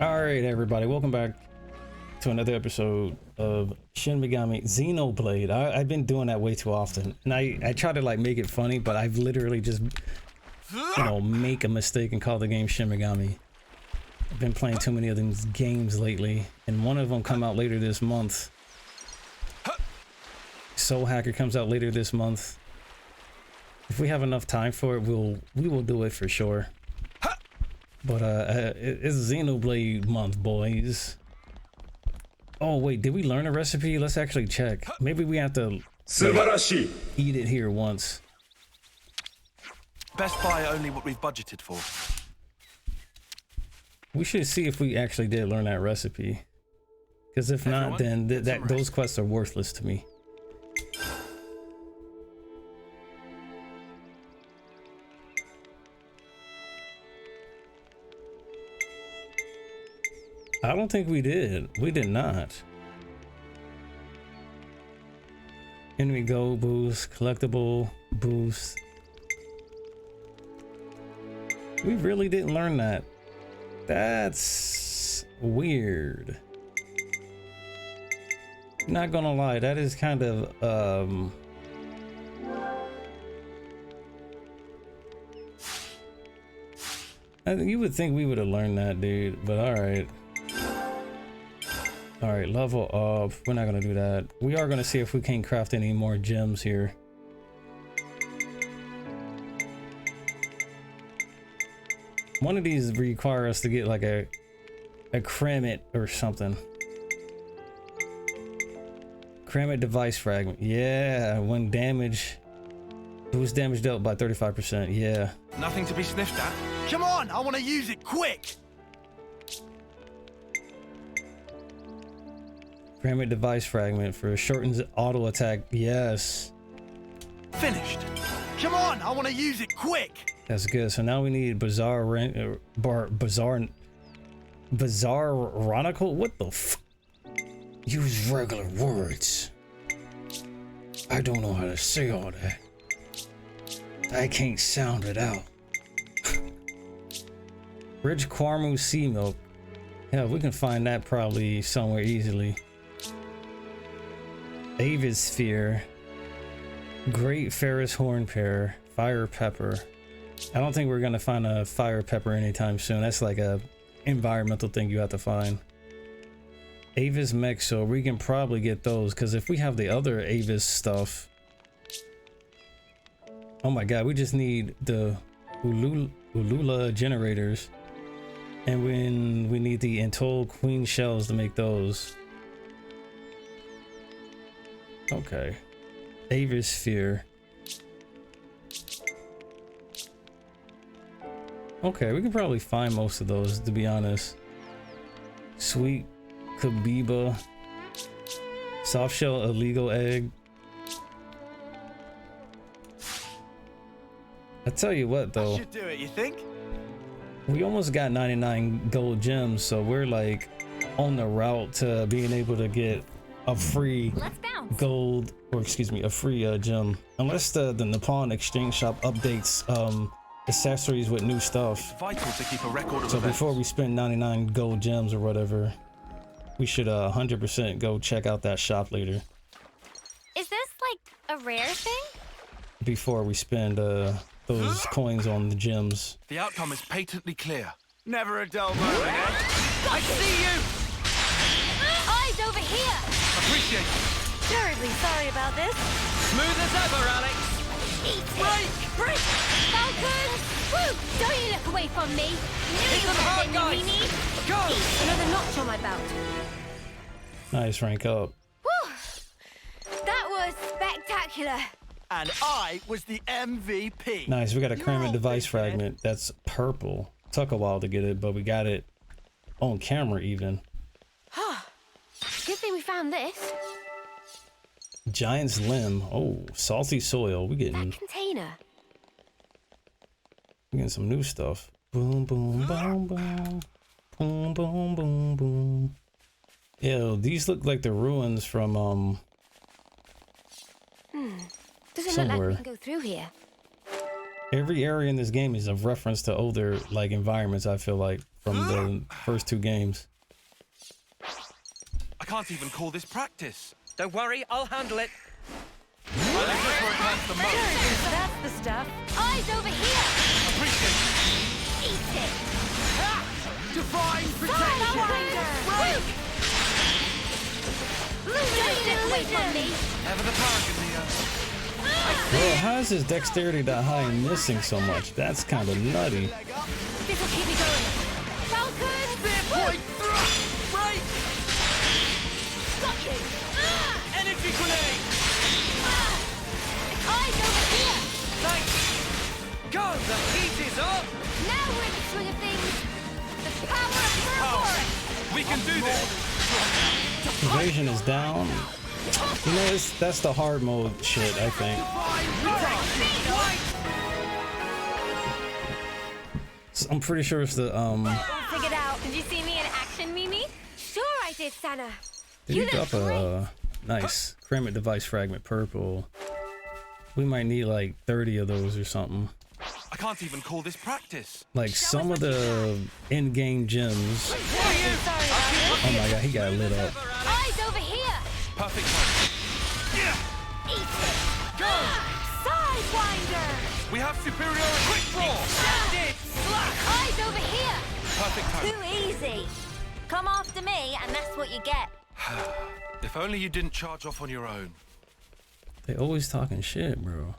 All right, everybody, welcome back to another episode of Shin Megami Xenoblade. I've been doing that way too often, and I try to like make it funny, but I've literally just, make a mistake and call the game Shin Megami. I've been playing too many of these games lately, and one of them come out later this month. Soul Hacker comes out later this month. If we have enough time for it, we will do it for sure. But it's Xenoblade month, boys. Oh wait, did we learn a recipe? Let's actually check. Maybe we have to eat it here once. Best buy only what we've budgeted for. We should see if we actually did learn that recipe. Because if not, then those quests are worthless to me. I don't think we did. We did not. Enemy go boost, collectible boost. We really didn't learn that. That's weird. Not gonna lie, that is kind of you would think we would have learned that, dude, but alright. Alright, level up. We're not gonna do that. We are gonna see if we can craft any more gems here. One of these require us to get like a Kramit or something. Kramit device fragment. Yeah, when damage. Boost damage dealt by 35%. Yeah. Nothing to be sniffed at. Come on, I want to use it quick. Kramit device fragment for shortens auto attack. Yes. Finished. Come on, I want to use it quick. That's good. So now we need bizarre Chronicle. What the f? Use regular words. I don't know how to say all that. I can't sound it out. Rich Quarmu sea milk. Yeah, we can find that probably somewhere easily. Avis sphere. Great Ferris horn pear. Fire pepper. I don't think we're gonna find a fire pepper anytime soon. That's like a environmental thing you have to find. Avis mech, so we can probably get those, because if we have the other Avis stuff. Oh my god, we just need the Ulula generators. And when we need the Entol queen shells to make those. Okay. Avis sphere. Okay, we can probably find most of those, to be honest. Sweet Kabiba. Soft shell illegal egg. I tell you what though. I should do it, you think? We almost got 99 gold gems, so we're like on the route to being able to get a free gold, or excuse me, a free gem. Unless the Nippon exchange shop updates accessories with new stuff. Vital to keep a record of so events. before we spend 99 gold gems or whatever, we should 100% go check out that shop later. Is this like a rare thing? Before we spend those coins on the gems. The outcome is patently clear. Never a dull moment, eh? I see you! Eyes over here! Appreciate it. Terribly sorry about this. Smooth as ever, Alex. Eat break! Falcon! Woo! Don't you look away from me! Hit them hard, guys! Go! Another notch on my belt. Nice, rank up. Whew! That was spectacular. And I was the MVP. Nice, we got a You're Kramit all device big, man. fragment that's purple. Took a while to get it, but we got it on camera even. Good thing we found this. Giant's limb. Oh, salty soil. We That getting container. some new stuff. Boom, boom, boom, boom. Boom, boom, boom, boom. Yeah, these look like the ruins from Doesn't look somewhere. like we can go through here. Every area in this game is a reference to older like environments, I feel like, from the first 2 games. I can't even call this practice. Don't worry, I'll handle it. Well, this is where it hurts the most. That's the stuff. Eyes over here. Appreciate it. Eat it. Divine Sidewinder. Break! Don't step away from me. Ever the bargain, Neo. Bro, how is his dexterity that high and missing so much? That's kind of nutty. This'll keep me going. Falcon. Point thrust! Break! Got you. Energy grenade! Eyes over here. Thanks! Go! The heat is up! Now we're in the swing of things. The power of Ouroboros. We can do this. Evasion is down. You know, that's the hard mode shit, I think. I'm pretty sure it's the All figured out. Did you see me in action, Mimi? Sure I did, Sana. Did you drop a nice ceramic device fragment purple? We might need like 30 of those or something. I can't even call this practice. Like some of the in-game gems. Sorry, Oh my god, he got lit up. Eyes over here. Perfect time. Eat it. Go. Sidewinder. We have superior quick draw. Extended slash! Eyes over here. Perfect time. Too easy. Come after me, and that's what you get. If only you didn't charge off on your own. They always talking shit, bro.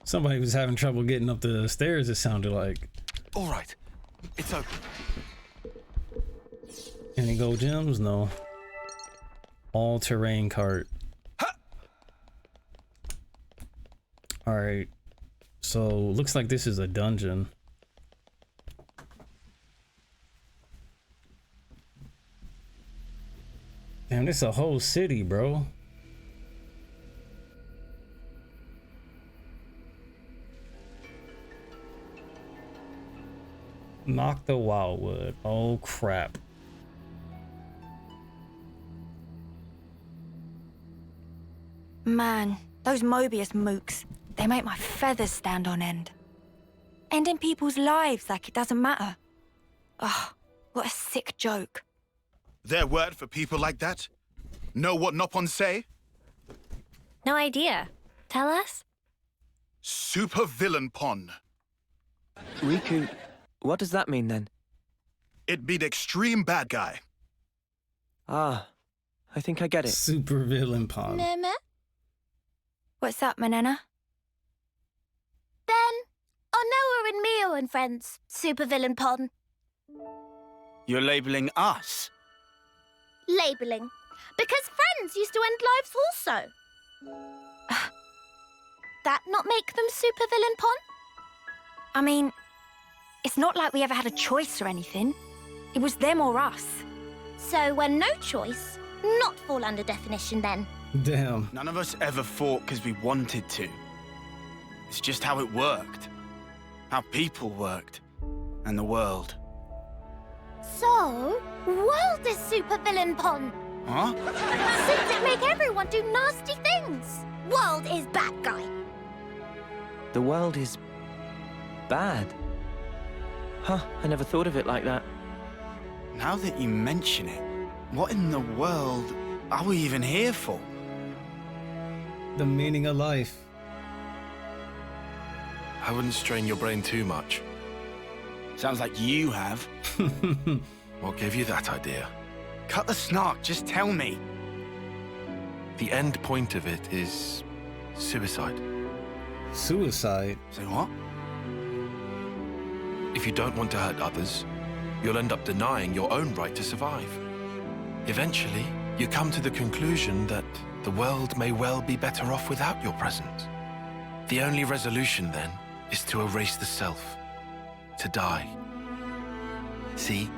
Somebody was having trouble getting up the stairs, it sounded like. All right, it's open. Any gold gems? No. All-terrain cart. Alright. So, looks like this is a dungeon. Damn, this is a whole city, bro. Knock the wildwood. Oh, crap. Man, those Mobius mooks, they make my feathers stand on end. Ending people's lives like it doesn't matter. Ugh, what a sick joke. Their word for people like that? Know what Nopon say? No idea. Tell us. Super villain pon. Riku, what does that mean then? It be the extreme bad guy. Ah, I think I get it. Super villain pond. Meme? What's up, Manana? Ben, Onoa and Mio and friends. Supervillain Pon. You're labeling us? Labeling. Because friends used to end lives also. That not make them supervillain Pon? I mean, it's not like we ever had a choice or anything. It was them or us. So when no choice, not fall under definition then. Damn. None of us ever fought because we wanted to. It's just how it worked. How people worked. And the world. So, world is supervillain Pon. Huh? Since it make everyone do nasty things. World is bad guy. The world is bad. Huh, I never thought of it like that. Now that you mention it, what in the world are we even here for? The meaning of life. I wouldn't strain your brain too much. Sounds like you have. What gave you that idea? Cut the snark, just tell me. The end point of it is suicide. Suicide? Say what? If you don't want to hurt others, you'll end up denying your own right to survive. Eventually, you come to the conclusion that the world may well be better off without your presence. The only resolution, then, is to erase the self. To die. See?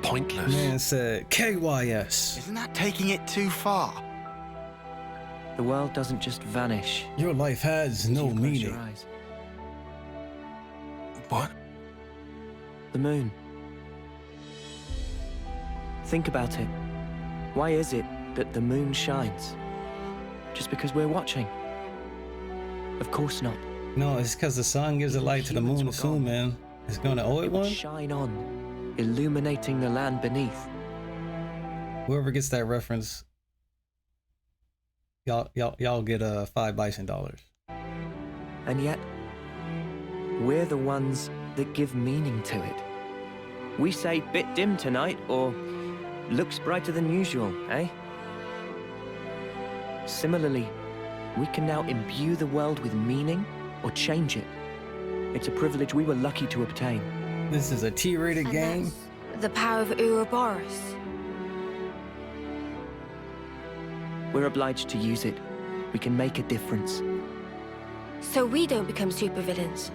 Pointless. Man said KYS. Isn't that taking it too far? The world doesn't just vanish. Your life has as no you close your meaning. eyes. What? The moon. Think about it. Why is it that the moon shines? just because we're watching. Of course not. No, it's because the sun gives the light to the moon soon, man. It's gonna owe it It would one. shine on, illuminating the land beneath. Whoever gets that reference, y'all get $5 bison. And yet, we're the ones that give meaning to it. We say bit dim tonight, or looks brighter than usual, eh? Similarly, we can now imbue the world with meaning or change it. It's a privilege we were lucky to obtain. This is a T-rated game. The power of Ouroboros. We're obliged to use it. We can make a difference. So we don't become supervillains.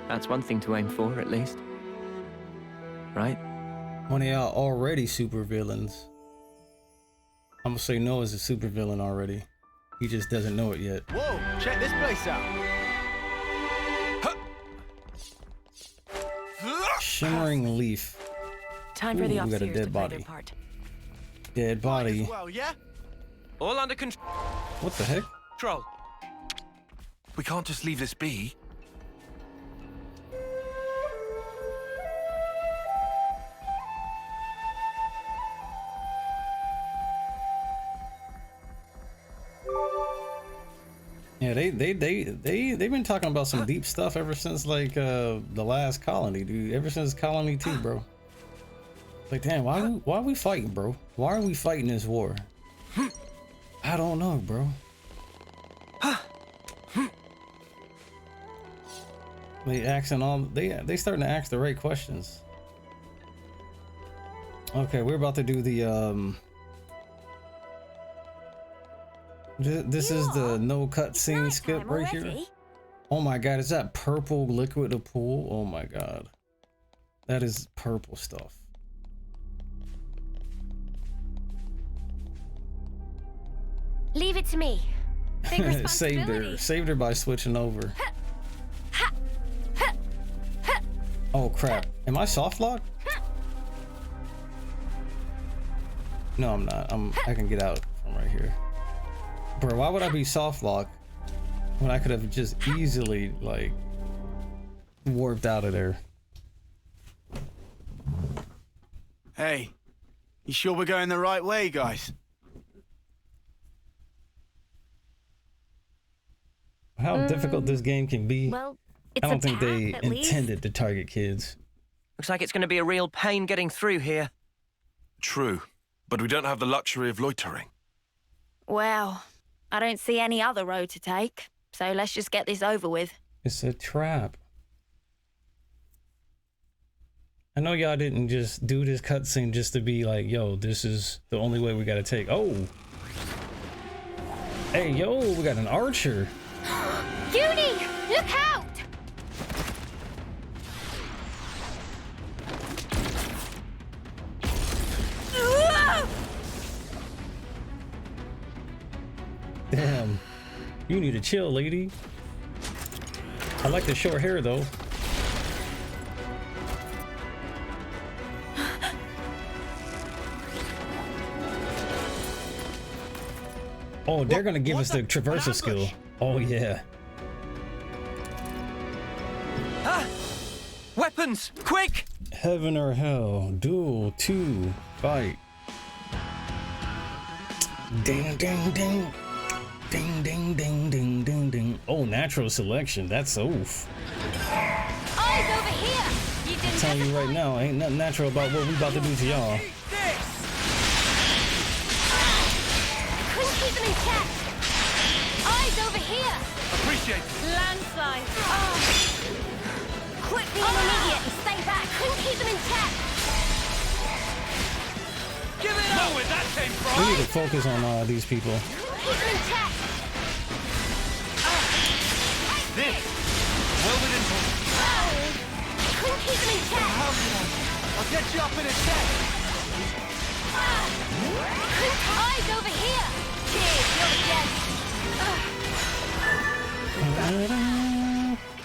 That's one thing to aim for, at least. Right? One of y'all already super villains. I'm gonna say Noah's a super villain already. He just doesn't know it yet. Whoa, check this place out. Shimmering leaf. Time for the Ooh, we got a upstairs dead to play body. their part. Dead body. Well, yeah? All under control. What the heck? We can't just leave this be. Yeah, they've been talking about some deep stuff ever since like the last colony, dude. Ever since Colony 2, bro. Like, damn, why are we fighting, bro? Why are we fighting this war? I don't know, bro. They starting to ask the right questions. Okay, we're about to do the this is the no cutscene skip right here. Oh my god, is that purple liquid to pool? Oh my god. That is purple stuff. Leave it to me. Big responsibility. Saved her by switching over. Oh crap. Am I soft locked? No, I'm not. I can get out from right here. Bro, why would I be soft locked when I could have just easily like warped out of there? Hey, you sure we're going the right way, guys? How difficult this game can be. Well, I don't think they intended to target kids. Looks like it's going to be a real pain getting through here. True, but we don't have the luxury of loitering. Well, I don't see any other road to take, so let's just get this over with. It's a trap. I know y'all didn't just do this cutscene just to be like, yo, this is the only way we gotta take. Oh. Hey, yo, we got an archer. Uni, look out! Damn. You need to chill, lady. I like the short hair, though. Oh, they're gonna give us the traversal skill. Oh, yeah. Ah! Weapons! Quick! Heaven or hell. Duel 2. Fight. Ding, ding, ding. Ding, ding, ding, ding, ding, ding. Oh, natural selection. That's oof. Eyes over here! You didn't I'm telling you right now, ain't nothing natural about what we about to do to y'all. Couldn't keep them in check. Eyes over here! Appreciate it. Landslide. Quit being immediate and stay back. Couldn't keep them in check. Give it up! Know where that came from! We need to focus on these people. Keep them in check. This. Well within hold. Couldn't keep them in check. I'll get you up in a sec. Eyes over here. Cheers, you're the gent.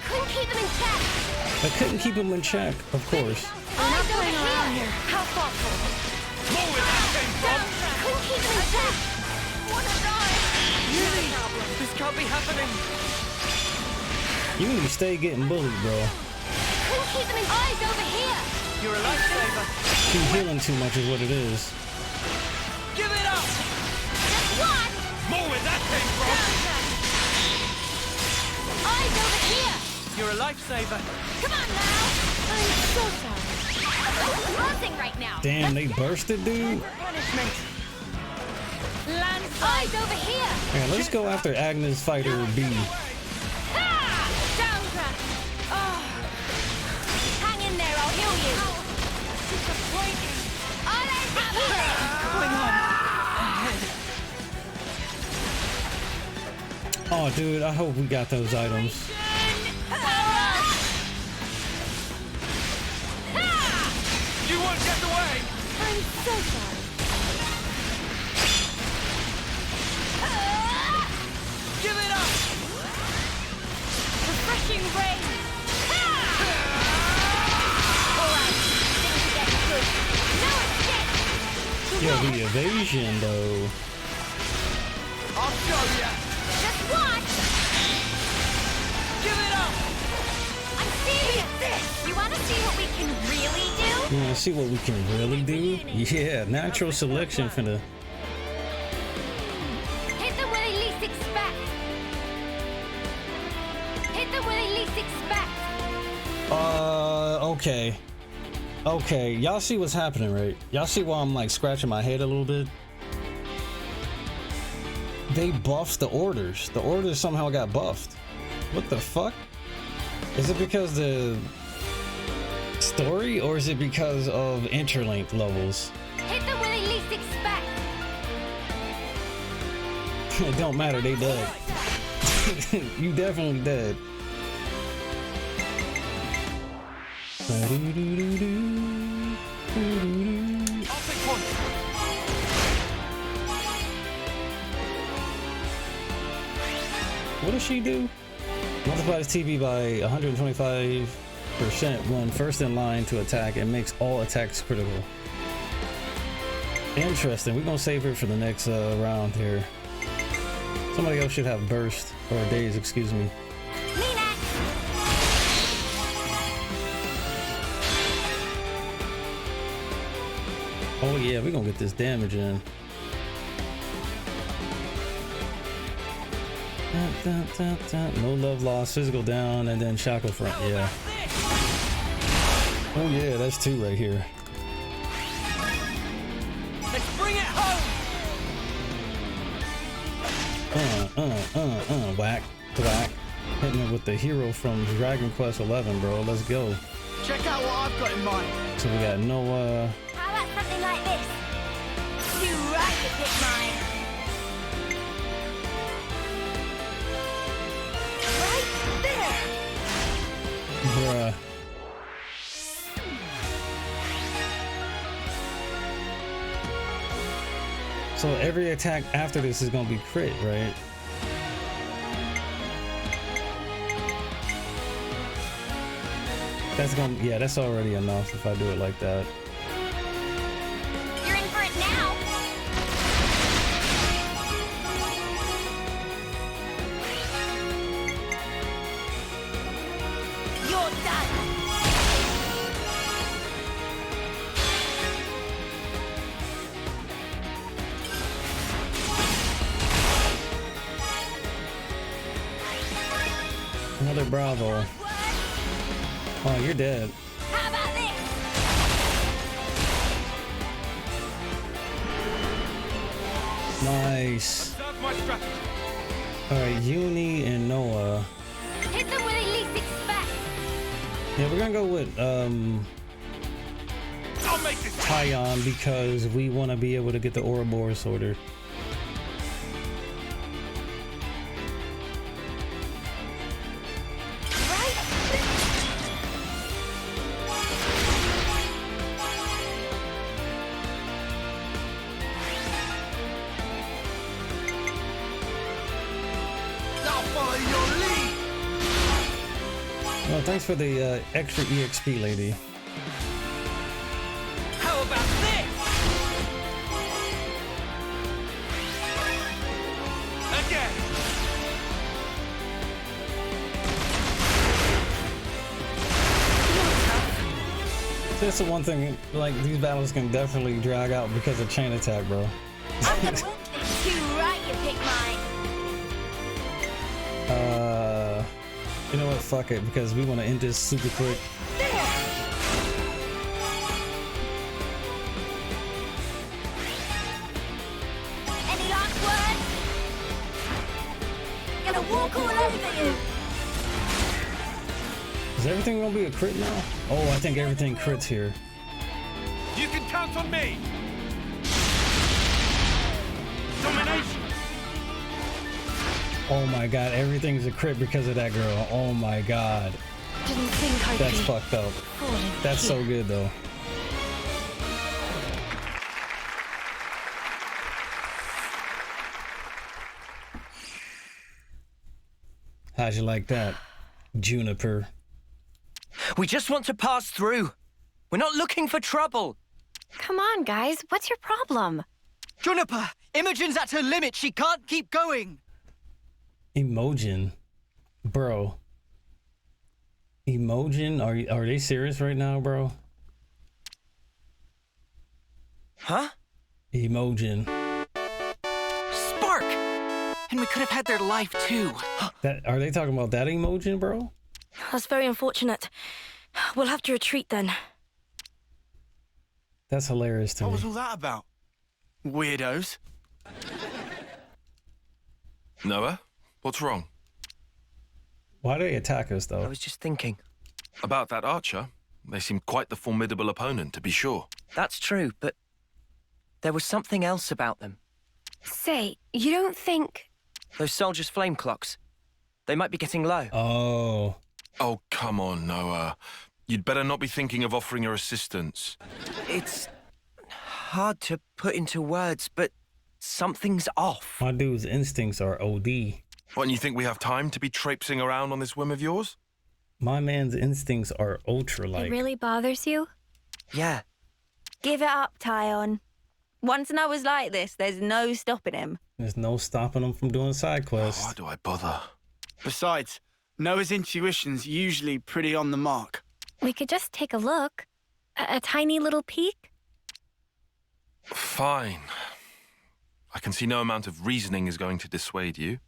Couldn't keep them in check. I couldn't keep him in check, of course. Eyes over here. How thoughtful. Know where that came from! Couldn't keep them in check. Wanna die? happening? You need to stay getting bullied, bro. Couldn't keep them in eyes over here. You're a lifesaver. She's healing too much is what it is. Give it up! Just one. More where that came from! Eyes over here. You're a lifesaver. Come on now. I'm so sorry. I'm buzzing right now. Damn, they bursted, dude. Punishment. Land eyes over here. Yeah, let's go after Agnes Fighter B. Ha! Down crash. Oh. Hang in there, I'll heal you. Disappointing. I'll have it. Oh, dude, I hope we got those items. You won't get away! I'm so sorry. Give it up! Refreshing rain. Alright, things are getting good. No escape. Yeah, the evasion, though. I'll show ya! Just watch. Give it up! I'm serious. You want to see what we can really do? You wanna see what we can really do? Yeah, natural selection finna. Hit them where they least expect. Hit them where they least expect. Okay. Okay, y'all see what's happening, right? Y'all see why I'm like scratching my head a little bit? They buffed the orders. The orders somehow got buffed. What the fuck? Is it because the story or is it because of interlink levels? Hit them where they least expect. It don't matter, they dead. You definitely dead. I'll take one. What does she do? Multiplies TB by 125% when first in line to attack and makes all attacks critical. Interesting. We're gonna save her for the next round here. Somebody else should have burst or days, excuse me. Oh yeah, we're gonna get this damage in. No love lost, physical down, and then shackle front. Yeah. Oh yeah, that's two right here. Let's bring it home. Whack, whack. Hitting it with the hero from Dragon Quest 11, bro. Let's go. Check out what I've got in mind. So we got no How about something like this? You right to pick mine. Right there. bruh. So every attack after this is gonna be crit, right? That's gonna, yeah, that's already enough if I do it like that. You're in for it now. You're done. Another bravo. Oh, you're dead. How about this? Nice. Serve my strategy. Alright, Uni and Noah. Hit them where they least expect. Yeah, we're gonna go with I'll make this. Tyon because we want to be able to get the Ouroboros order. Well, thanks for the extra EXP, lady. How about this? Again. That's the one thing, like, these battles can definitely drag out because of chain attack, bro. I'm gonna too right, you pick mine. You know what? Fuck it, because we want to end this super quick. Any last words? Gonna walk all over you. Is everything gonna be a crit now? Oh, I think everything crits here. You can count on me! Domination! Oh my god, everything's a crit because of that girl. Oh my god. Didn't think I'd That's be fucked up. falling That's so here. good though. How'd you like that, Juniper? We just want to pass through. We're not looking for trouble. Come on, guys. What's your problem? Juniper, Imogen's at her limit. She can't keep going. Imogen, bro. Imogen, are they serious right now, bro? Huh? Imogen. Spark! And we could have had their life too. That are they talking about that Imogen, bro? That's very unfortunate. We'll have to retreat then. That's hilarious to What me. was all that about? Weirdos. Noah, what's wrong? Why do they attack us I though? was just thinking. About that archer? They seem quite the formidable opponent, to be sure. That's true, but there was something else about them. Say, you don't think... Those soldiers' flame clocks. They might be getting low. Oh, Oh, come on, Noah. You'd better not be thinking of offering her assistance. It's hard to put into words, but something's off. my dude's instincts are OD. What, and you think we have time to be traipsing around on this whim of yours? My man's instincts are ultra It like. really bothers you? Yeah, Give it up, Tyon. Once Noah's like this, there's no stopping him. There's no stopping them from doing side quests. Why do I bother? Besides, Noah's intuition's usually pretty on the mark. We could just take a look. A tiny little peek? Fine. I can see no amount of reasoning is going to dissuade you.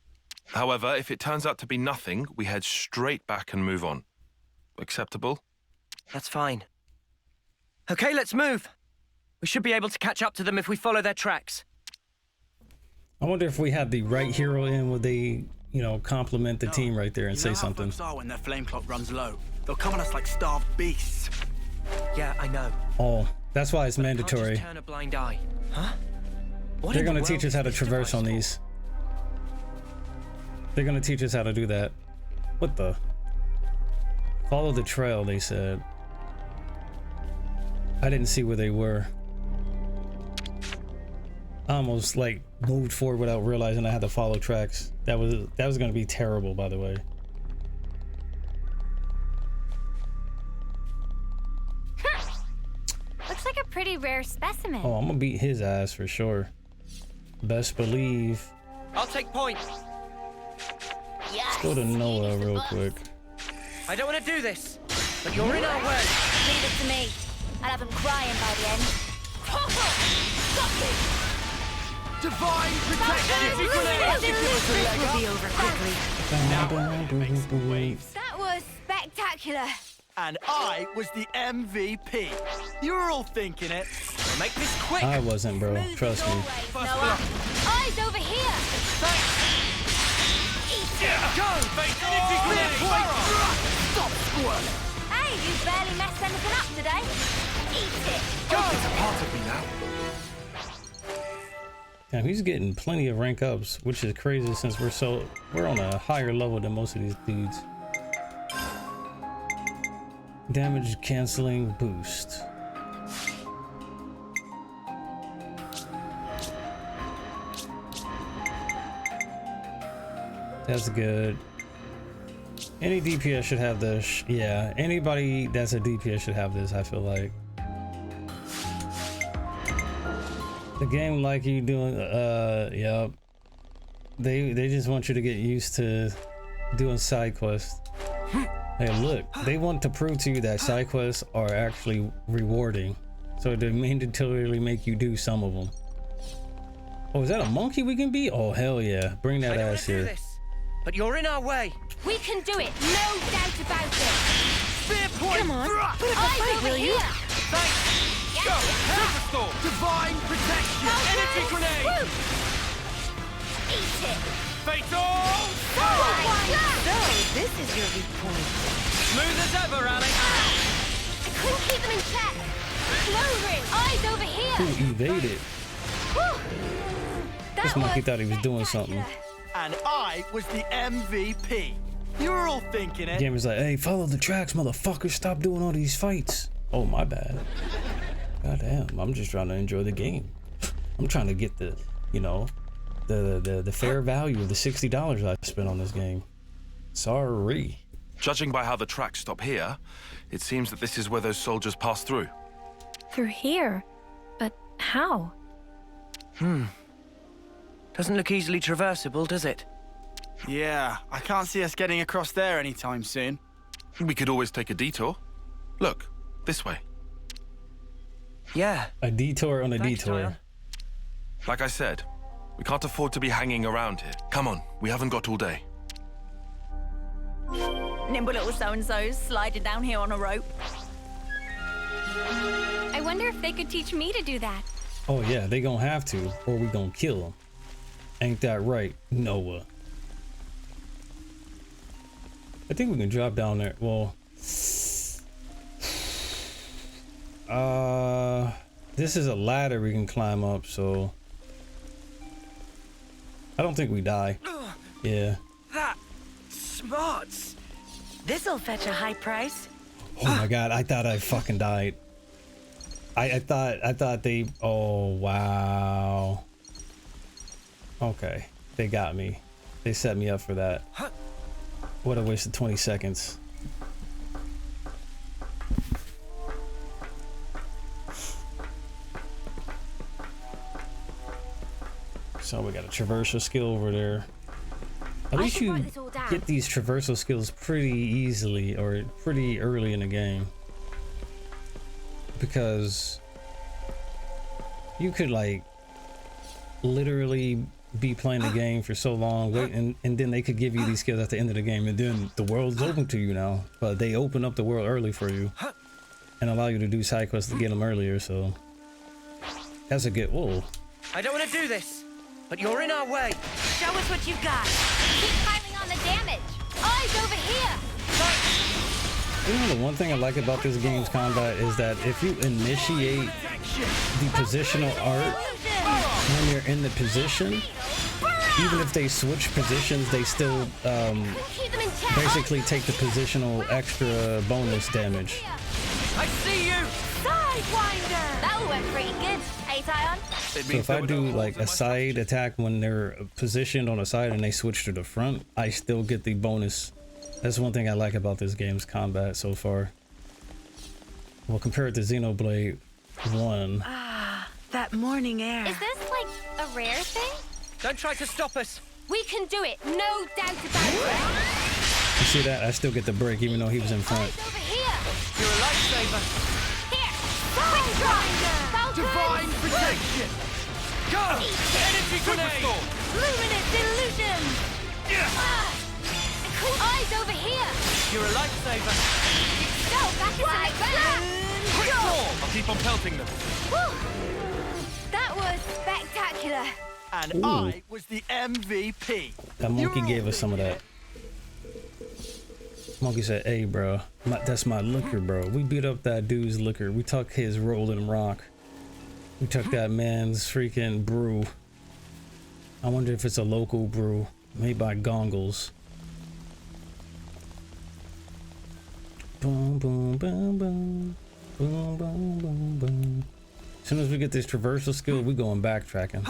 However, if it turns out to be nothing, we head straight back and move on. Acceptable? that's fine. Okay, let's move. We should be able to catch up to them if we follow their tracks. I wonder if we had the right hero in, would they, you know, compliment the team right there and say something? Folks are when their flame clock runs low. They'll come on us like starved beasts. Yeah, I know. Oh, that's why it's But I can't mandatory. just turn a blind eye. Huh? What They're in the gonna world teach us is how to this traverse device on for? these. They're gonna teach us how to do that. What the? Follow the trail, they said. I didn't see where they were. I almost like moved forward without realizing I had to follow tracks. That was gonna be terrible, by the way. Looks like a pretty rare specimen. Oh, I'm gonna beat his ass for sure. Best believe. I'll take point. Let's go to Noah real quick. I don't want to do this, but you're in our way. Leave it to me. I'll have him crying by the end. Stop it! Divine protection! This will be over quickly. That was spectacular. And I was the MVP. You were all thinking it. We'll make this quick. I wasn't, bro. Trust me. Always, Noah. Eyes over here. Go! Stop squirming! Hey, you barely messed anything up today. Eat it. It's a part of me now. Damn, he's getting plenty of rank ups, which is crazy since we're on a higher level than most of these dudes. Damage canceling boost. That's good. Any DPS should have this. Yeah, anybody that's a DPS should have this, I feel like. The game like you doing, yep. They just want you to get used to doing side quests. Hey, look, they want to prove to you that side quests are actually rewarding. So they mandatorily make you do some of them. Oh, is that a monkey we can be? Oh, hell yeah. Bring that ass here. But you're in our way. We can do it, no doubt about it. Spear point! Come on, thrust! put up a Eyes fight, over will you? here. Thanks! Go! Superstorm! Divine protection! Energy grenade! Woo. Eat it. Fatal! So, this is your weak point. Smooth as ever, Alex! I couldn't keep them in check. Clovering, eyes over here. Who evaded? Whew. This That monkey was thought he was doing something. spectacular. And I was the MVP. You were all thinking The it. game was like, hey, follow the tracks, motherfucker. Stop doing all these fights. Oh, my bad. Goddamn, I'm just trying to enjoy the game. I'm trying to get the, you know, the fair value of the $60 I spent on this game. Sorry. Judging by how the tracks stop here, it seems that this is where those soldiers passed through. Through here? But how? Doesn't look easily traversable, does it? Yeah, I can't see us getting across there anytime soon. We could always take a detour. Look, this way. Yeah. A detour on a Thanks, detour. Tyler. Like I said, we can't afford to be hanging around here. Come on, we haven't got all day. Nimble little so-and-sos sliding down here on a rope. I wonder if they could teach me to do that. Oh, yeah, they gonna have to, or we gonna kill them. Ain't that right, Noah? I think we can drop down there. Well, this is a ladder we can climb up, so I don't think we die. Yeah. That smarts. This'll fetch a high price. Oh my god, I thought I fucking died. I thought they, oh wow. Okay, they got me. They set me up for that. What a waste of 20 seconds. So we got a traversal skill over there. At least you get these traversal skills pretty easily or pretty early in the game. Because you could like literally be playing the game for so long, wait, and then they could give you these skills at the end of the game, and then the world's open to you now. But they open up the world early for you and allow you to do side quests to get them earlier. So that's a good. Whoa! I don't want to do this, but you're in our way. Show us what you've got. Keep piling on the damage. Eyes over here. You know, the one thing I like about this game's combat is that if you initiate the positional art when you're in the position, even if they switch positions, they still Keep them in check. basically take the positional extra bonus damage. I see you! Sidewinder. That all went pretty good. Hey, Tyon. So if I do like a side attack when they're positioned on a side and they switch to the front, I still get the bonus. That's one thing I like about this game's combat so far. Well, compared to Xenoblade 1. That morning air. Is this like a rare thing? Don't try to stop us. We can do it, no doubt about it. You see that? I still get the break even though he was in front. Eyes over here. You're a lifesaver! Here. Sidewinder. Divine protection! Go! Energy grenade! Luminous illusion. Eyes over here. You're a lifesaver! Go back into the back. Quick draw! I'll keep on pelting them. That was spectacular. And Ooh. I was the MVP. That monkey You're gave all us some of that. Monkey said, hey bro, that's my liquor, bro. We beat up that dude's liquor. We took his rolling rock. We took that man's freaking brew. I wonder if it's a local brew made by Gongles. Boom, boom, boom, boom. Boom, boom, boom, boom. As soon as we get this traversal skill, we going backtracking.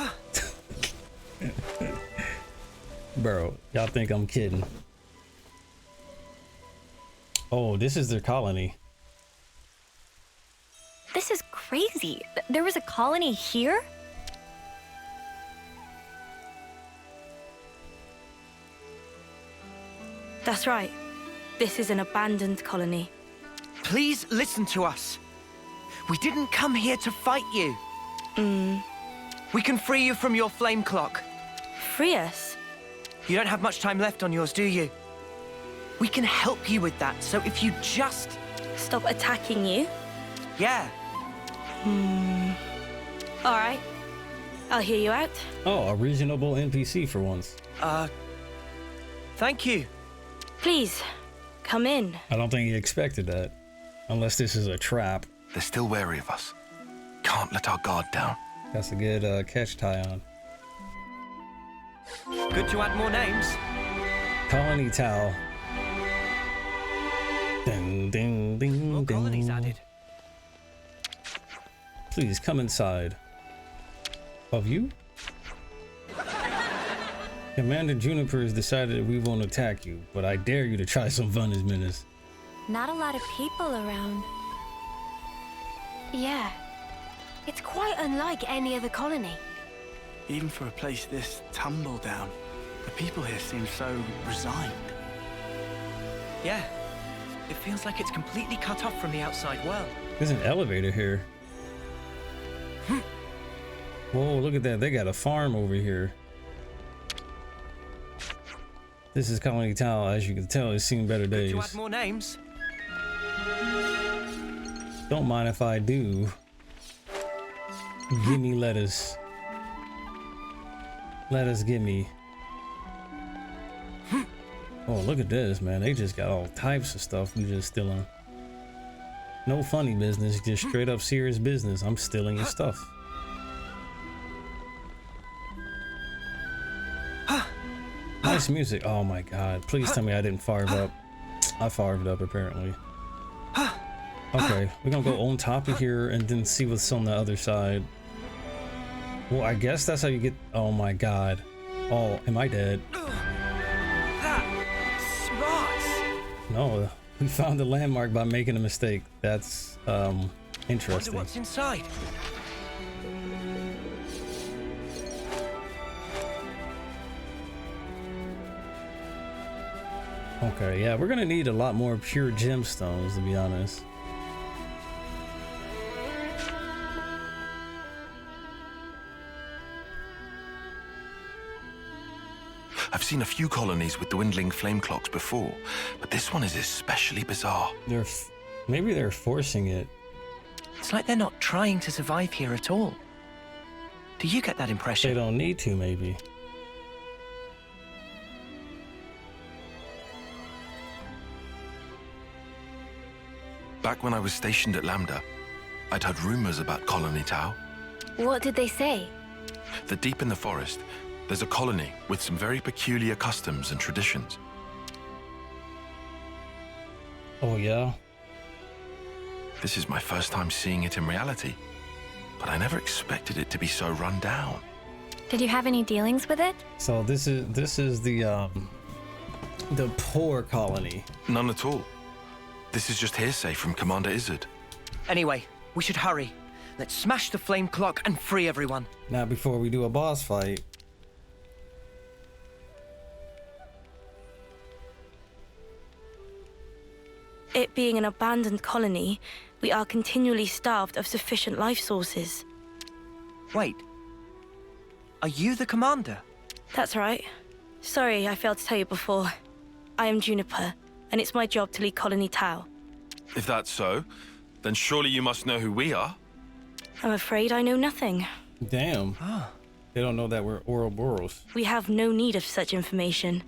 Bro, y'all think I'm kidding. Oh, this is their colony. This is crazy. There was a colony here? That's right. This is an abandoned colony. Please listen to us. We didn't come here to fight you. We can free you from your flame clock. Free us? You don't have much time left on yours, do you? We can help you with that, so if you just... Stop attacking you? Yeah. All right. I'll hear you out. Oh, a reasonable NPC for once. Thank you. Please, come in. I don't think he expected that. Unless this is a trap. They're still wary of us. Can't let our guard down. That's a good catch tie on. Good to add more names. Colony Tau. Ding, ding, ding, More ding. colonies added. Please come inside. Of you? Commander Juniper has decided that we won't attack you, but I dare you to try some fun as menace. Not a lot of people around. Yeah. It's quite unlike any other colony. Even for a place this tumble down, the people here seem so resigned. Yeah. It feels like it's completely cut off from the outside world. There's an elevator here. Whoa, look at that. They got a farm over here. This is Colony Tau. As you can tell, it's seen better days. Good to add more names. Don't mind if I do. Gimme lettuce. Lettuce, gimme. Oh, look at this, man. They just got all types of stuff we just stealing. No funny business, just straight up serious business. I'm stealing your stuff. Nice music. Oh my god. Please tell me I didn't fire it up. I fired it up apparently. Okay, we're gonna go on top of here and then see what's on the other side. Well, I guess that's how you get. Oh my god. Oh, am I dead? Smart. No, we found the landmark by making a mistake. That's interesting. Wonder what's inside. Okay, yeah, we're gonna need a lot more pure gemstones, to be honest. I've seen a few colonies with dwindling flame clocks before, but this one is especially bizarre. Maybe they're forcing it. It's like they're not trying to survive here at all. Do you get that impression? They don't need to, maybe. Back when I was stationed at Lambda, I'd heard rumors about Colony Tau. What did they say? That deep in the forest, there's a colony with some very peculiar customs and traditions. Oh, yeah? This is my first time seeing it in reality, but I never expected it to be so run down. Did you have any dealings with it? So this is the poor colony. None at all. This is just hearsay from Commander Izzard. Anyway, we should hurry. Let's smash the flame clock and free everyone. Now, before we do a boss fight. It being an abandoned colony, we are continually starved of sufficient life sources. Wait. Are you the commander? That's right. Sorry, I failed to tell you before. I am Juniper, and it's my job to lead Colony Tau. If that's so, then surely you must know who we are. I'm afraid I know nothing. Damn. They don't know that we're Ouroboros. We have no need of such information.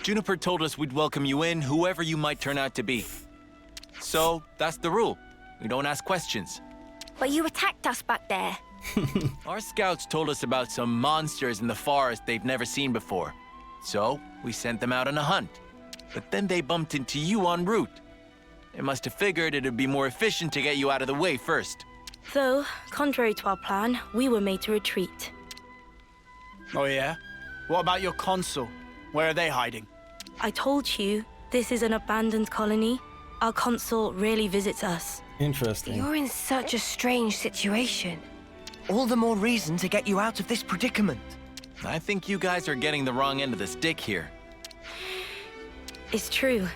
Juniper told us we'd welcome you in, whoever you might turn out to be. So, that's the rule. We don't ask questions. But you attacked us back there. Our scouts told us about some monsters in the forest they've never seen before. So, we sent them out on a hunt. But then they bumped into you en route. They must have figured it'd be more efficient to get you out of the way first. Though, contrary to our plan, we were made to retreat. Oh yeah? What about your consul? Where are they hiding? I told you, this is an abandoned colony. Our consul rarely visits us. Interesting. You're in such a strange situation. All the more reason to get you out of this predicament. I think you guys are getting the wrong end of the stick here. It's true.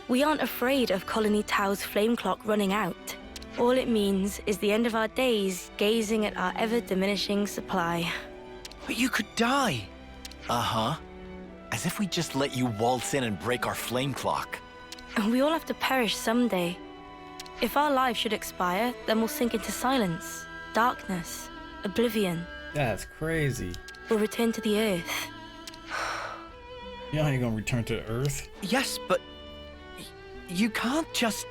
We aren't afraid of Colony Tao's flame clock running out. All it means is the end of our days gazing at our ever-diminishing supply. But you could die. Uh-huh. As if we just let you waltz in and break our flame clock. And we all have to perish someday. If our lives should expire, then we'll sink into silence, darkness, oblivion. That's crazy. We'll return to the Earth. Y'all ain't gonna return to the Earth? Yes, but you can't just...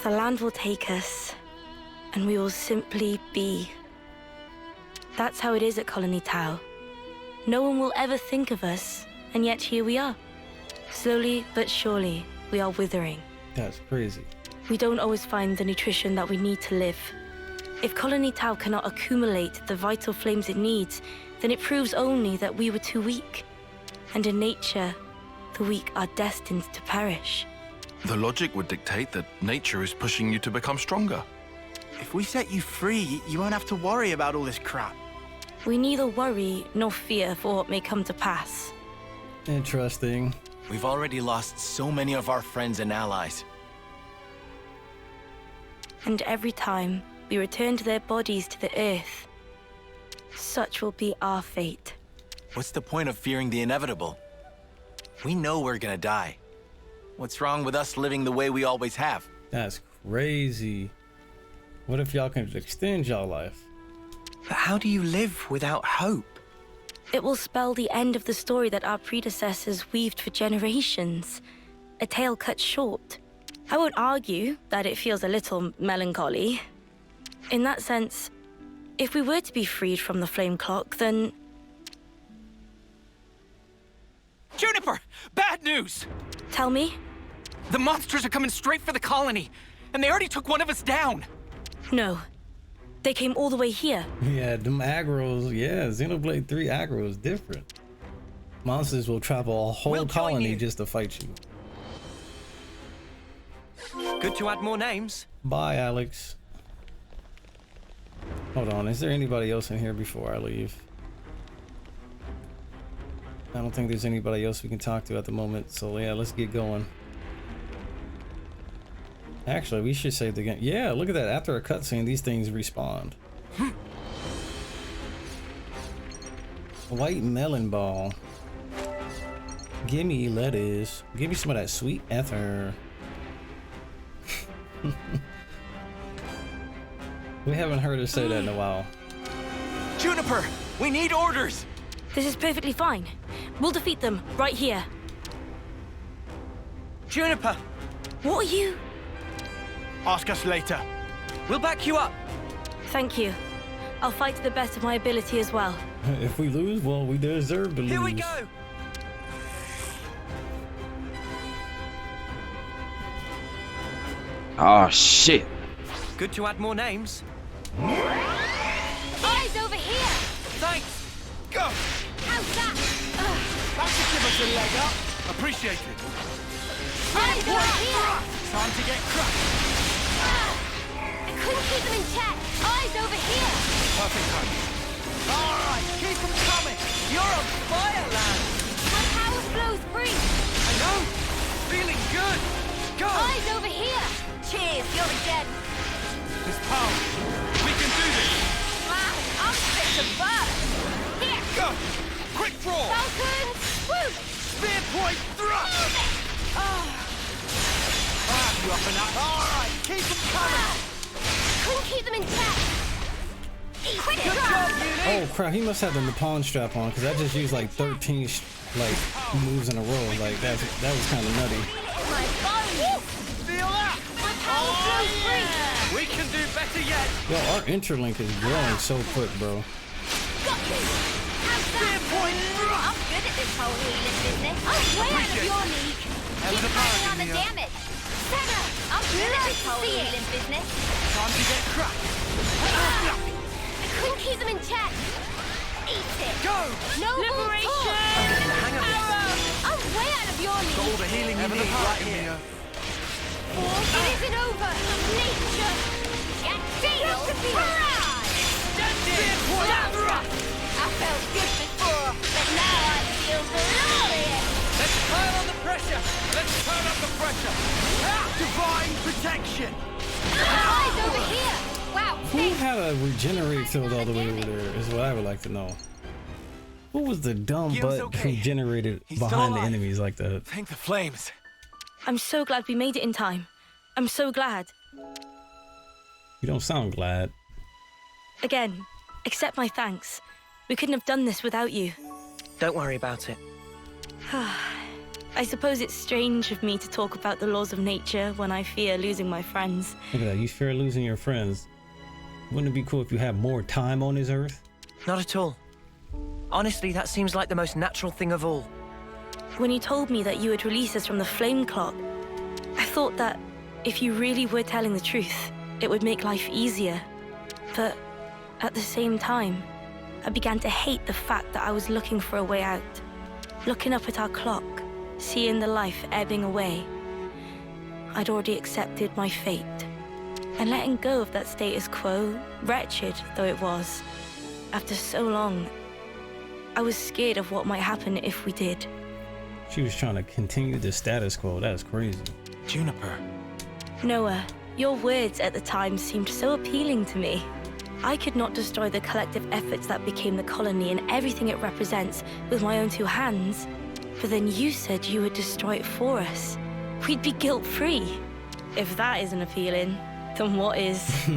The land will take us, and we will simply be. That's how it is at Colony Tau. No one will ever think of us, and yet here we are. Slowly but surely, we are withering. That's crazy. We don't always find the nutrition that we need to live. If Colony Tau cannot accumulate the vital flames it needs, then it proves only that we were too weak. And in nature, the weak are destined to perish. The logic would dictate that nature is pushing you to become stronger. If we set you free, you won't have to worry about all this crap. We neither worry nor fear for what may come to pass. Interesting. We've already lost so many of our friends and allies. And every time we return their bodies to the Earth, such will be our fate. What's the point of fearing the inevitable? We know we're gonna die. What's wrong with us living the way we always have? That's crazy. What if y'all can extend y'all life? But how do you live without hope? It will spell the end of the story that our predecessors weaved for generations. A tale cut short. I won't argue that it feels a little melancholy. In that sense, if we were to be freed from the flame clock, then... Juniper! Bad news! Tell me? The monsters are coming straight for the colony, and they already took one of us down. No. They came all the way here. Yeah, them agros, yeah, Xenoblade 3 aggro is different. Monsters will travel a whole colony just to fight you. Good to add more names. Bye, Alex. Hold on, is there anybody else in here before I leave? I don't think there's anybody else we can talk to at the moment, so yeah, let's get going. Actually, we should save the game. Yeah, look at that. After a cutscene, these things respawn. White melon ball. Gimme lettuce. Give me some of that sweet ether. We haven't heard her say that in a while. Juniper, we need orders. This is perfectly fine. We'll defeat them right here. Juniper! What are you? Ask us later. We'll back you up. Thank you. I'll fight to the best of my ability as well. If we lose, well, we deserve to lose. Here we go! Oh, shit. Good to add more names. Eyes over here! Thanks! Go! How's that? That should give us a leg up. Appreciate it. Eyes over here! Time to get crushed. I couldn't keep them in check. Eyes over here! Perfect time. All right, keep them coming. You're on fire, lad. My power flows free. I know. Feeling good. Go. Eyes over here! Cheers, you're again. This power. We can do this. Man, I'm fit to burn. Here! Go. Quick draw. Falcon! Swoop! Spear point thrust. You up and up. All right, keep them coming. Couldn't keep them in check. Quick Good drop! job, Uni. Oh crap, he must have the Nippon strap on because I just used like 13 like moves in a row. Like that was kind of nutty. My bones! Feel that? My power flows free! We can do better yet. Yo, our interlink is growing so quick, bro. Got you! How's that? I'm good at this whole healing business. I'm way out of your league. Keep piling on the damage. Senna, I'm good at this whole healing business. Time to get crushed. I couldn't keep them in check. Eat it. Go! Noble Liberation! Hang on. I'm way out of your league. Got all the healing you need right here. It isn't over. Nature. Get fatal. Barrage. I felt good before, but now I feel glorious. Let's pile on the pressure. Let's turn up the pressure. Divine protection. Eyes over here. Wow. Who had a regenerate field all the way over there is what I would like to know. Who was the dumb butt who generated behind the enemies like that? Thank the flames. I'm so glad we made it in time. I'm so glad. You don't sound glad. Again, accept my thanks. We couldn't have done this without you. Don't worry about it. I suppose it's strange of me to talk about the laws of nature when I fear losing my friends. Look at that, you fear losing your friends. Wouldn't it be cool if you had more time on this earth? Not at all. Honestly, that seems like the most natural thing of all. When you told me that you would release us from the flame clock, I thought that if you really were telling the truth, it would make life easier. But at the same time, I began to hate the fact that I was looking for a way out. Looking up at our clock, seeing the life ebbing away. I'd already accepted my fate. And letting go of that status quo, wretched though it was, after so long, I was scared of what might happen if we did. She was trying to continue the status quo. That's crazy. Juniper. Noah, your words at the time seemed so appealing to me. I could not destroy the collective efforts that became the colony and everything it represents with my own two hands. But then you said you would destroy it for us. We'd be guilt-free. If that isn't appealing, then what is?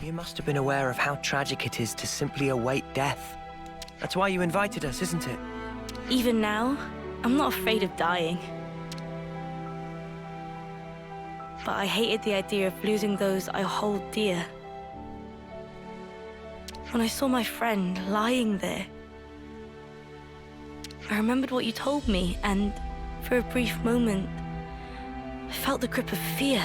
You must have been aware of how tragic it is to simply await death. That's why you invited us, isn't it? Even now, I'm not afraid of dying. But I hated the idea of losing those I hold dear. When I saw my friend lying there, I remembered what you told me, and for a brief moment, I felt the grip of fear.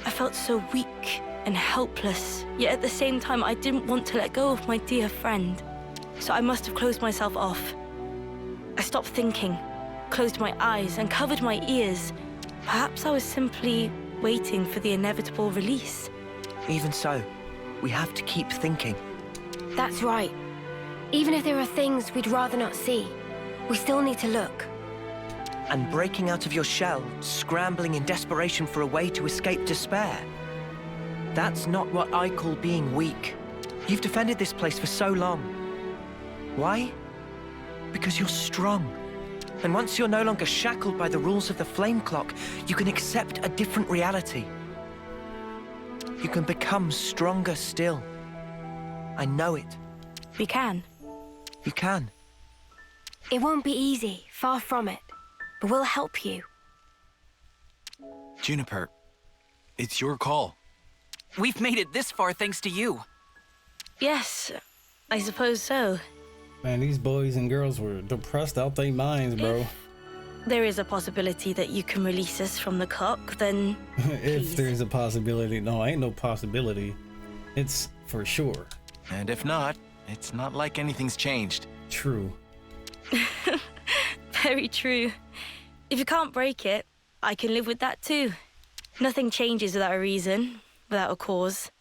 I felt so weak and helpless, yet at the same time, I didn't want to let go of my dear friend. So I must have closed myself off. I stopped thinking, closed my eyes, and covered my ears. Perhaps I was simply waiting for the inevitable release. Even so, we have to keep thinking. That's right. Even if there are things we'd rather not see, we still need to look. And breaking out of your shell, scrambling in desperation for a way to escape despair. That's not what I call being weak. You've defended this place for so long. Why? Because you're strong. And once you're no longer shackled by the rules of the flame clock, you can accept a different reality. You can become stronger still. I know it. We can. You can. It won't be easy, far from it. But we'll help you. Juniper, it's your call. We've made it this far thanks to you. Yes, I suppose so. Man, these boys and girls were depressed out their minds, bro. If there is a possibility that you can release us from the clock, then If there's a possibility. No, ain't no possibility. It's for sure. And if not, it's not like anything's changed. True. Very true. If you can't break it, I can live with that too. Nothing changes without a reason, without a cause.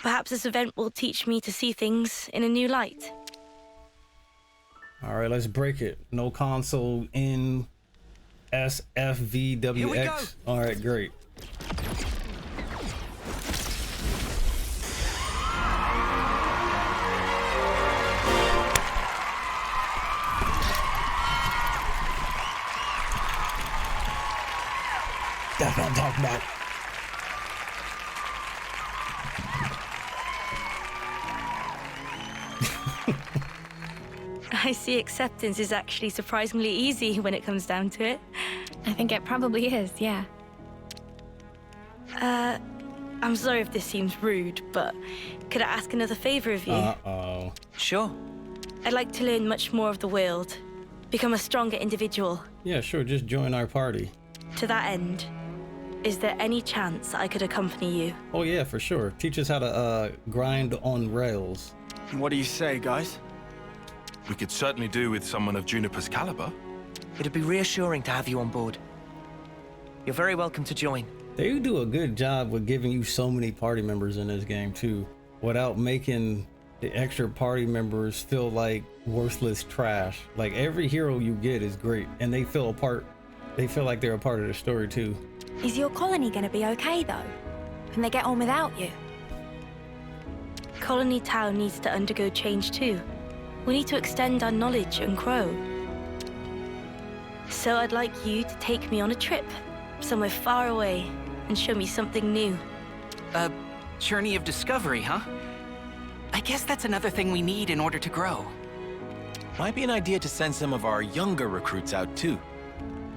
Perhaps this event will teach me to see things in a new light. All right, let's break it. No console in SFVWX. Here we go. All right, great. That's what I'm talking about. I see acceptance is actually surprisingly easy when it comes down to it. I think it probably is, yeah. I'm sorry if this seems rude, but could I ask another favor of you? Uh-oh. Sure. I'd like to learn much more of the world, become a stronger individual. Yeah, sure, just join our party. To that end, is there any chance I could accompany you? Oh yeah, for sure. Teach us how to grind on rails. What do you say, guys? We could certainly do with someone of Juniper's caliber. It'd be reassuring to have you on board. You're very welcome to join. They do a good job with giving you so many party members in this game too, without making the extra party members feel like worthless trash. Like every hero you get is great, and they feel like they're a part of the story too. Is your colony gonna be okay, though? Can they get on without you? Colony Town needs to undergo change too. We need to extend our knowledge and grow. So I'd like you to take me on a trip, somewhere far away, and show me something new. A journey of discovery, huh? I guess that's another thing we need in order to grow. Might be an idea to send some of our younger recruits out too.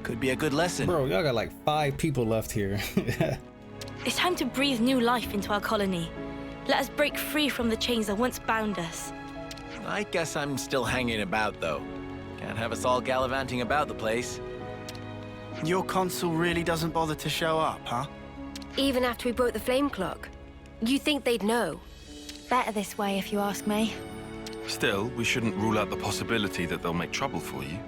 Could be a good lesson. Bro, y'all got like 5 people left here. It's time to breathe new life into our colony. Let us break free from the chains that once bound us. I guess I'm still hanging about though. Can't have us all gallivanting about the place. Your consul really doesn't bother to show up, huh? Even after we broke the flame clock? You think they'd know? Better this way, if you ask me. Still, we shouldn't rule out the possibility that they'll make trouble for you.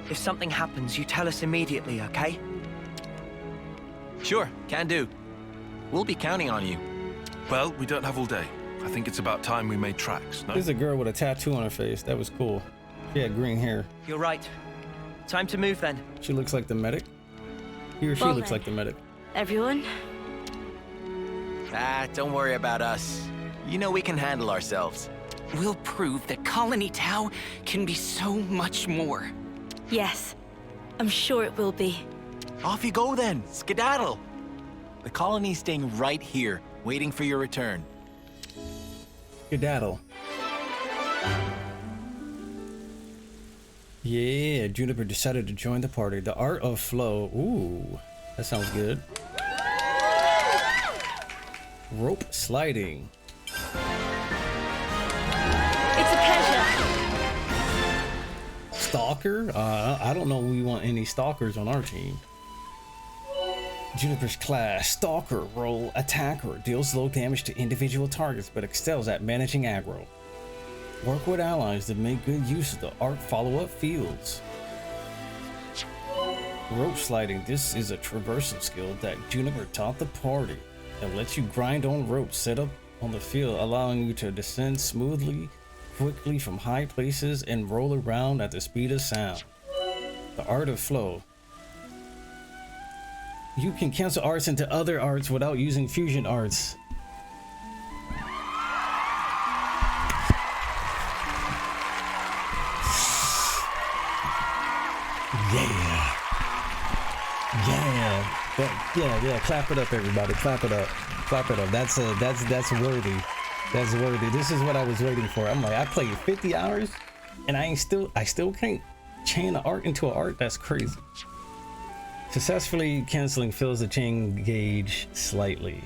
If something happens, you tell us immediately, okay? Sure, can do. We'll be counting on you. Well, we don't have all day. I think it's about time we made tracks, no? There's a girl with a tattoo on her face. That was cool. She had green hair. You're right. Time to move then. She looks like the medic. He or she Well looks then. like the medic. Everyone? Don't worry about us. You know we can handle ourselves. We'll prove that Colony Tau can be so much more. Yes. I'm sure it will be. Off you go then, skedaddle. The colony's staying right here, waiting for your return. Skedaddle. Yeah, Juniper decided to join the party. The Art of Flow. Ooh, that sounds good. Rope sliding. It's a pleasure. Stalker? I don't know we want any stalkers on our team. Juniper's class, Stalker, role Attacker, deals low damage to individual targets but excels at managing aggro. Work with allies to make good use of the art follow-up fields. Rope sliding, this is a traversal skill that Juniper taught the party. It lets you grind on ropes set up on the field, allowing you to descend smoothly, quickly from high places and roll around at the speed of sound. The Art of Flow. You can cancel arts into other arts without using fusion arts. Yeah. Yeah. Yeah, clap it up everybody. Clap it up. Clap it up. That's worthy. That's worthy. This is what I was waiting for. I'm like, I played 50 hours and I still can't chain an art into an art. That's crazy. Successfully canceling fills the chain gauge slightly.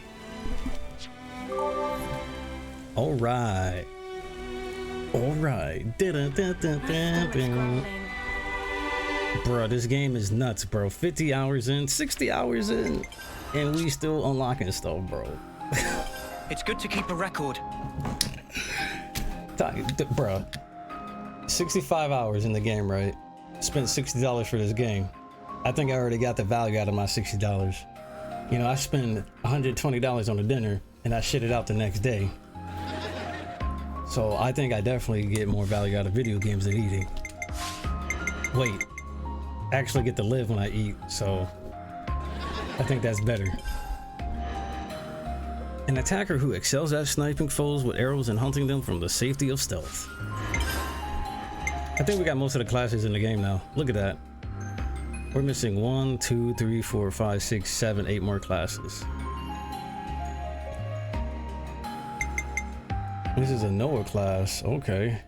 All right. Bro, this game is nuts, bro. 50 hours in, 60 hours in, and we still unlocking stuff, bro. It's good to keep a record. Bro, 65 hours in the game, right? Spent $60 for this game. I think I already got the value out of my $60. You know, I spend $120 on a dinner and I shit it out the next day. So I think I definitely get more value out of video games than eating. Wait, I actually get to live when I eat, so I think that's better. An attacker who excels at sniping foes with arrows and hunting them from the safety of stealth. I think we got most of the classes in the game now. Look at that. We're missing 1, 2, 3, 4, 5, 6, 7, 8 more classes. This is a Noah class. Okay.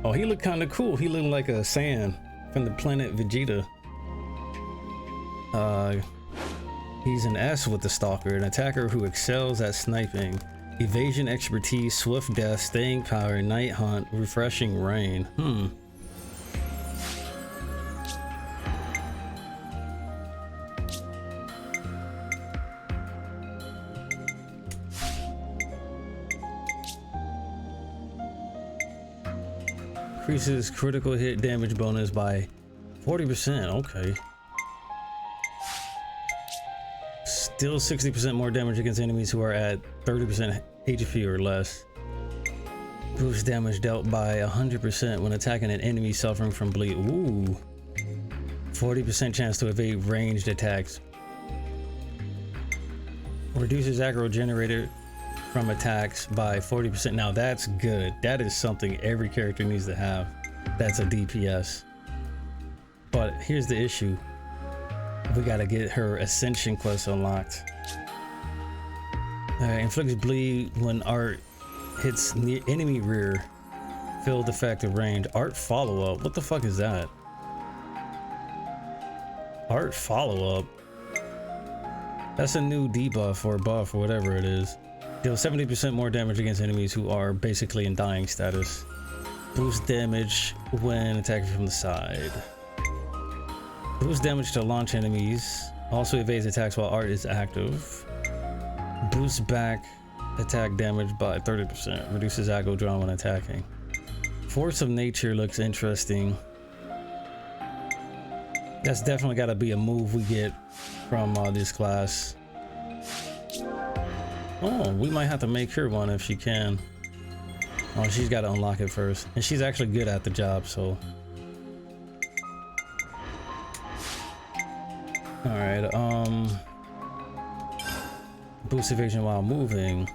Oh, he looked kind of cool. He looked like a Saiyan from the planet Vegeta. He's an S with the Stalker, an attacker who excels at sniping, evasion expertise, swift death, staying power, night hunt, refreshing rain. Increases critical hit damage bonus by 40%. Okay. Still 60% more damage against enemies who are at 30% HP or less. Boosts damage dealt by 100% when attacking an enemy suffering from bleed. Ooh. 40% chance to evade ranged attacks. Reduces aggro generated from attacks by 40%. Now that's good. That is something every character needs to have. That's a DPS. But here's the issue. We gotta get her Ascension quest unlocked. Inflicts bleed when art hits enemy rear. Field effective range. Art follow-up. What the fuck is that? Art follow-up. That's a new debuff or buff or whatever it is. Deals 70% more damage against enemies who are basically in dying status. Boost damage when attacking from the side. Boost damage to launch enemies. Also evades attacks while art is active. Boosts back attack damage by 30%. Reduces aggro drawn when attacking. Force of Nature looks interesting. That's definitely got to be a move we get from this class. Oh, we might have to make her one if she can. Oh, she's got to unlock it first. And she's actually good at the job, so. Alright, boost evasion while moving.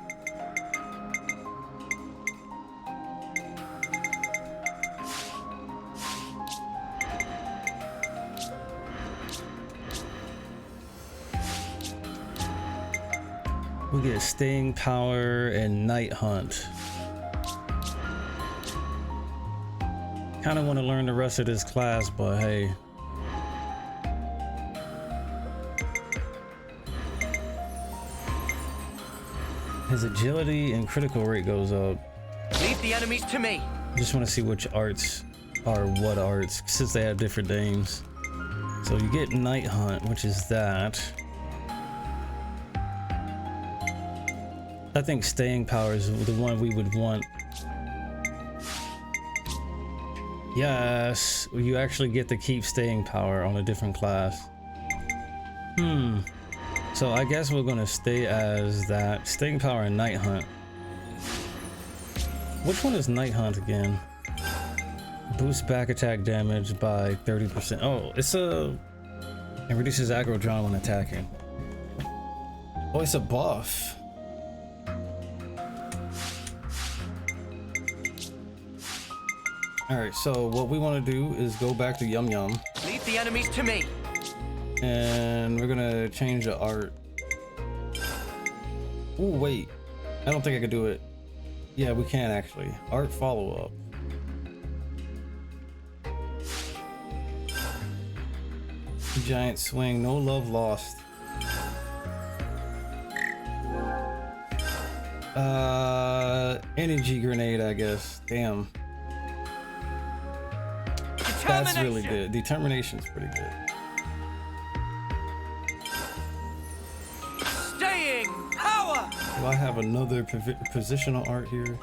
We get staying power and night hunt. Kind of want to learn the rest of this class, but hey. His agility and critical rate goes up. Leave the enemies to me. Just want to see which arts are what arts, since they have different names. So you get night hunt, which is that. I think staying power is the one we would want. Yes, you actually get to keep staying power on a different class. So I guess we're gonna stay as that. Staying power and night hunt. Which one is night hunt again? Boost back attack damage by 30%. Oh, it reduces aggro drawn when attacking. Oh, it's a buff. All right, so what we want to do is go back to Yum Yum. Leave the enemies to me. And we're gonna change the art. Oh wait, I don't think I could do it. Yeah, we can actually. Art follow-up. Giant swing, no love lost. Energy grenade, I guess. Damn. That's really good. Determination's pretty good. Staying power. Do I have another positional art here?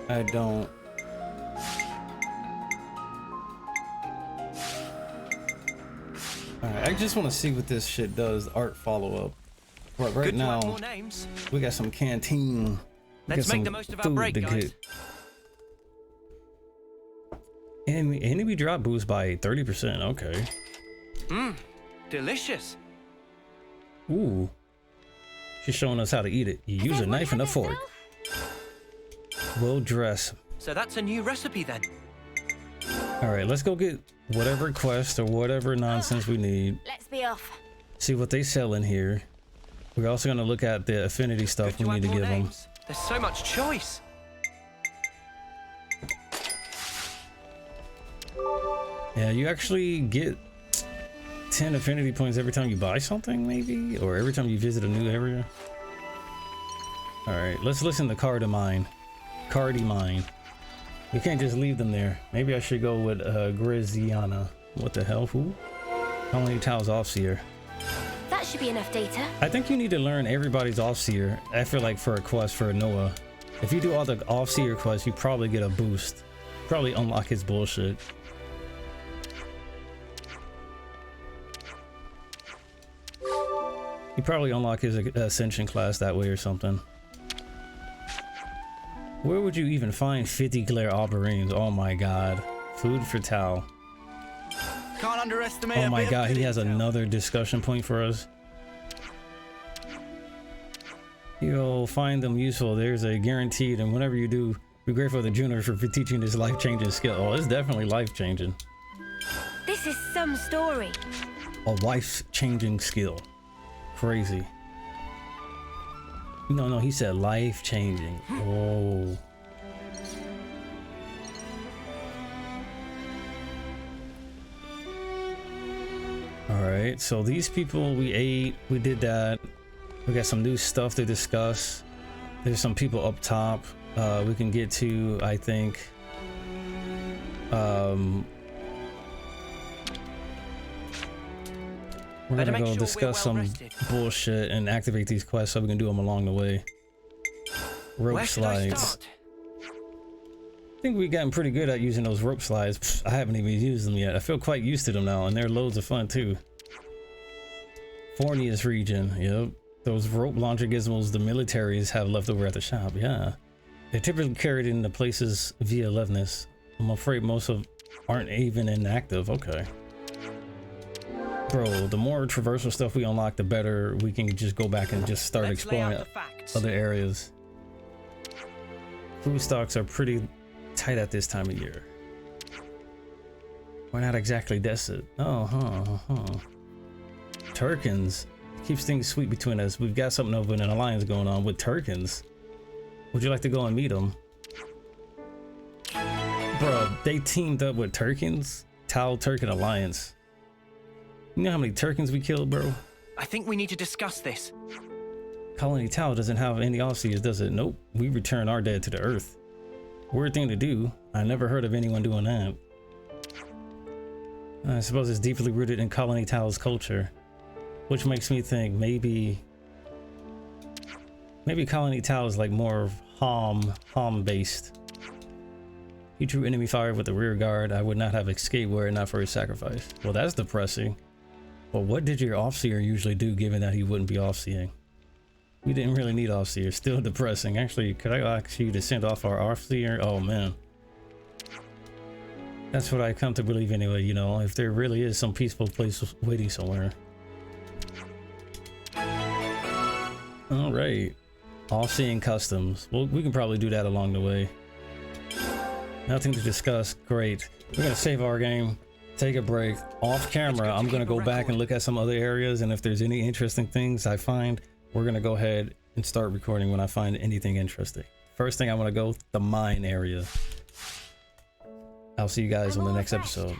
I don't. Alright, I just want to see what this shit does. Art follow-up. But right now, we got some canteen. Let's make the most of our break, guys. Enemy drop boost by 30%. Okay. Delicious. Ooh. She's showing us how to eat it. You use a knife and a fork. Well dressed. So that's a new recipe then. All right, let's go get whatever quest or whatever nonsense we need. Let's be off. See what they sell in here. We're also gonna look at the affinity stuff we need to give them. There's so much choice. Yeah, you actually get 10 affinity points every time you buy something, maybe? Or every time you visit a new area? Alright, let's listen to Cardi Mine. We can't just leave them there. Maybe I should go with Griziana. What the hell, who? How many tiles Offseer? That should be enough data. I think you need to learn everybody's Offseer. I feel like for a quest for Noah. If you do all the Offseer quests, you probably get a boost. Probably unlock his bullshit. You probably unlock his Ascension class that way or something. Where would you even find 50 Glare Aubergines? Oh my god. Food for Tao. Can't underestimate. Oh my god, he has another discussion point for us. You'll find them useful. There's a guaranteed, and whenever you do, be grateful to Junior for teaching this life-changing skill. Oh, it's definitely life-changing. This is some story. A life-changing skill. Crazy. No, he said life-changing. Oh. Alright, so these people we ate, we did that. We got some new stuff to discuss. There's some people up top we can get to, I think. We're gonna go discuss some bullshit and activate these quests so we can do them along the way. Rope slides. I think we've gotten pretty good at using those rope slides. Pfft, I haven't even used them yet. I feel quite used to them now, and they're loads of fun too. Fornius region, yep. Those rope launcher gizmos the militaries have left over at the shop, yeah. They're typically carried into places via leftness. I'm afraid most of aren't even inactive. Okay. Bro, the more traversal stuff we unlock, the better we can just go back and just start exploring other areas. Food stocks are pretty tight at this time of year. We're not exactly desperate. Oh, Turkins. Keeps things sweet between us. We've got something over an alliance going on with Turkins. Would you like to go and meet them? Bro, they teamed up with Turkins? Tau Turkin Alliance. You know how many Turkins we killed, bro? I think we need to discuss this. Colony Tau doesn't have any Offseers, does it? Nope. We return our dead to the earth. Weird thing to do. I never heard of anyone doing that. I suppose it's deeply rooted in Colony Tau's culture. Which makes me think maybe Colony Tau is like more Hom based. He drew enemy fire with the rear guard. I would not have escaped were it not for his sacrifice. Well, that's depressing. But what did your Offseer usually do given that he wouldn't be Offseeing? We didn't really need Offseer. Still depressing. Actually, could I ask you to send off our Offseer? Oh man. That's what I come to believe anyway, you know, if there really is some peaceful place waiting somewhere. All right, all-seeing customs. Well, we can probably do that along the way. Nothing to discuss. Great. We're gonna save our game, take a break. Off camera, I'm gonna go back and look at some other areas, and if there's any interesting things I find, we're gonna go ahead and start recording when I find anything interesting. First thing I want to go, the mine area. I'll see you guys on the next episode.